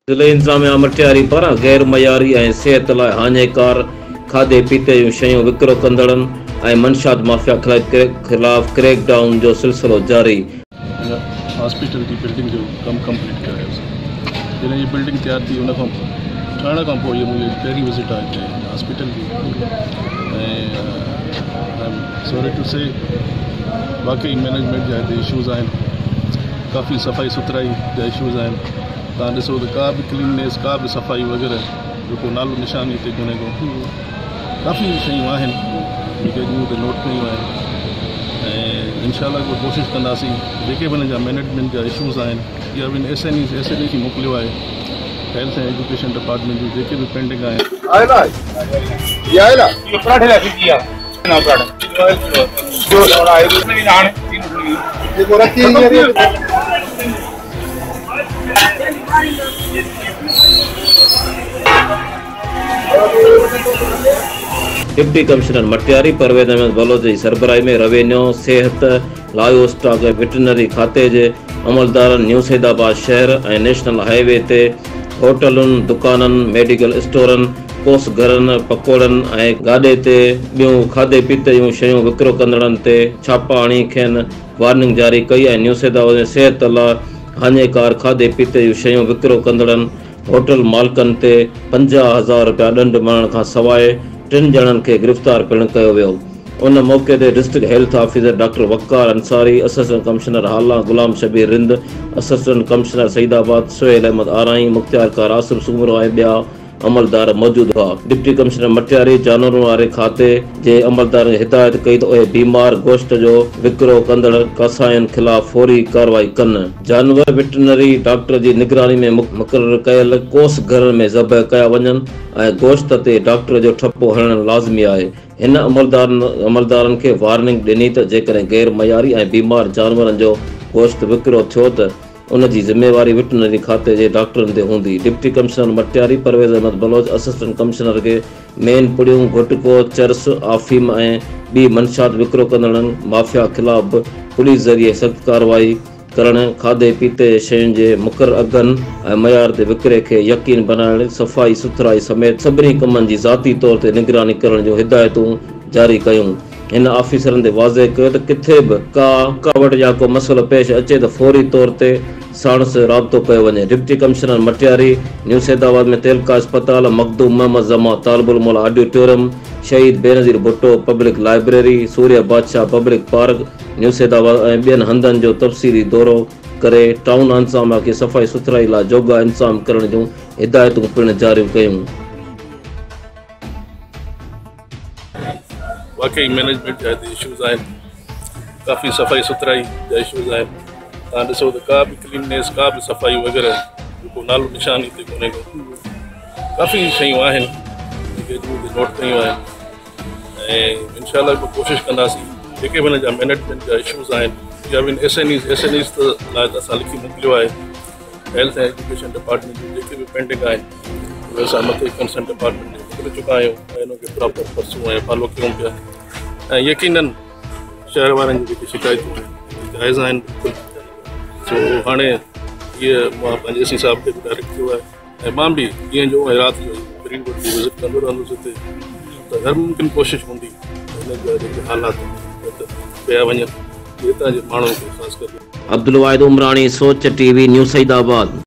ज़िले इंतज़ामिया मटियारी पारां गैर मयारी ऐं सिहत लाइ हाञेकार खाधे पीते जूं शयूं विकिरो कंदड़नि ऐं मंशात माफ़िया ख़िलाफ़ क्रैकडाउन जो सिलसिलो जारी। हॉस्पिटल की बिल्डिंग जो कम कंप्लीट कयोसीं। जॾहिं ये बिल्डिंग तैयार थी उन खां ठहण खां पोइ मुंहिंजी पहिरीं विज़िट आहे हॉस्पिटल की। सॉरी टू से वाकई मैनेजमेंट जा हिते इशूज़ आहिनि, काफ़ी सफ़ाई सुथराई जा इशूज़ आहिनि। तव्हां ॾिसो त का बि क्लीननेस, का बि सफ़ाई वग़ैरह जो को नालो निशानी हिते कोन्हे को। काफ़ी शयूं आहिनि जेके अॼु मूं नोट कयूं आहिनि ऐं इंशाअल्लाह को कोशिशि कंदासीं जेके बि हिन जा मैनेजमेंट जा इशूज़ आहिनि या बि एस एन ई खे मोकिलियो आहे, हेल्थ एंड एजुकेशन डिपार्टमेंट जूं जेके बि पेंडिंग आहिनि। डिप्टी कमिश्नर मटियारी परवेज़ अहमद बलोच जी सरबराही में रेवेन्यू, सिहत, लाइव स्टॉक ऐं वेटनरी खाते जे अमलदारनि न्यू सैदाबाद शहर ऐं नेशनल हाईवे ते होटलुनि, दुकाननि, मेडिकल स्टोरनि, कोस घरनि, पकोड़नि ऐं गाॾे ते ॿियूं खाधे पीते जूं शयूं विकिरो कंदड़नि ते छापा हणी खेनि वार्निंग जारी कई ऐं न्यू सैदाबाद में सिहत लाइ हाञेकार खाधे पीते जूं शयूं विकिरो कंदड़नि होटल मालिकनि ते 50,000 रुपया ॾंढ मरण खां सवाइ 3 ॼणनि खे गिरफ़्तार पिणु कयो वियो। उन मौक़े ते district health officer doctor Waqar Ansari, assistant commissioner Hala Ghulam Shabbir Rind, assistant commissioner Saeedabad Suhail Ahmed Arain, मुख्तियार कार आसिम सूमरो ऐं ॿिया अमलदार मौजूद हुआ। डिप्टी कमिश्नर मटियारी जानवरनि वारे खाते जे अमलदारनि खे हिदायत कई त उहे बीमार गोश्त जो विकिरो कंदड़ कसायनि ख़िलाफ़ फौरी कार्रवाई कनि। जानवर वेटनरी डॉक्टर जी निगरानी में मुक़ररु कयल कोस घरनि में ज़बह कया वञनि ऐं गोश्त ते डॉक्टर जो ठपो हणणु लाज़मी आहे। हिन अमलदारनि खे वार्निंग ॾिनी त जेकॾहिं गैर मयारी ऐं बीमार जानवरनि जो गोश्त विकिरो थियो त उन जी ज़िम्मेवारी वेटनरी खाते जे डॉक्टरनि ते हूंदी। Deputy commissioner Matiari Parvez Ahmed Baloch assistant commissioner खे मेन पुड़ियूं, गुटको, चरस, आफ़ीम ऐं ॿी मंशात विकिरो कंदड़नि माफ़िया ख़िलाफ़ पुलिस ज़रिए सख़्त कार्रवाई करणु, खाधे पीते शयुनि जे मुक़ररु अघनि ऐं मयार ते विकिरे खे यकीन बनाइण, सफ़ाई सुथराई समेत सभिनी कमनि जी ज़ाती तौर ते निगरानी करण जूं हिदायतूं जारी कयूं। हिन ऑफिसरनि ते वाज़े कयो त किथे बि का रुकावट या को मसइलो पेश अचे त फौरी तौर ते साणुस राब्तो कयो वञे। Deputy commissioner Matiari new Saidabad में तेलका अस्पताल, मखदूम मोहम्मद ज़मा तालिबुल मौला ऑडिटोरियम, शहीद बेनज़ीर भुट्टो पब्लिक लाइब्रेरी, सूर्य बादशाह पब्लिक पार्क न्यू सैदाबाद ऐं ॿियनि हंधनि जो तफ़सीली दौरो करे टाउन इंतज़ामिया खे सफ़ाई सुथराई लाइ जोगा इंतज़ाम करण जूं हिदायतूं पिणु जारी कयूं। वाकई मैनेजमेंट जा हिते इशूज़ आहिनि, काफ़ी सफ़ाई सुथराई जा इशूज़ आहिनि। तव्हां ॾिसो त का बि क्लीननेस, का बि सफ़ाई वग़ैरह जो को नालो निशानी हिते कोन्हे को। काफ़ी शयूं आहिनि जेके अॼु मूं नोट कयूं आहिनि ऐं इंशाअल्लाह को कोशिशि कंदासीं जेके बि हिन जा मैनेजमेंट जा इशूज़ आहिनि या बि एस एन ईज़ लाइ त असां लिखी मोकिलियो आहे। हेल्थ एंड एजुकेशन डिपार्टमेंट जूं जेके बि पेंडिंग आहिनि उहे असां मथे कंसर्न डिपार्टमेंट खे मोकिले चुका आहियूं ऐं हिनखे प्रॉपर परसूं ऐं फॉलो कयूं पिया ऐं यकीनन शहर वारनि जी जेकी शिकायतूं जाइज़ आहिनि बिल्कुलु। सो हाणे इहे मां पंहिंजे एस सी साहब खे बि डायरेक्ट कयो आहे ऐं मां बि ॾींहं जो ऐं राति जो ग्रीनवुड जी विज़िट कंदो रहंदुसि हिते, त हर मुमकिन कोशिशि हूंदी हिन जा जेके हालात कया वञनि हितां जे माण्हुनि खे ख़ासि करे। अब्दुल वाहिद उमरानी, सोच टीवी, न्यू सैदाबाद।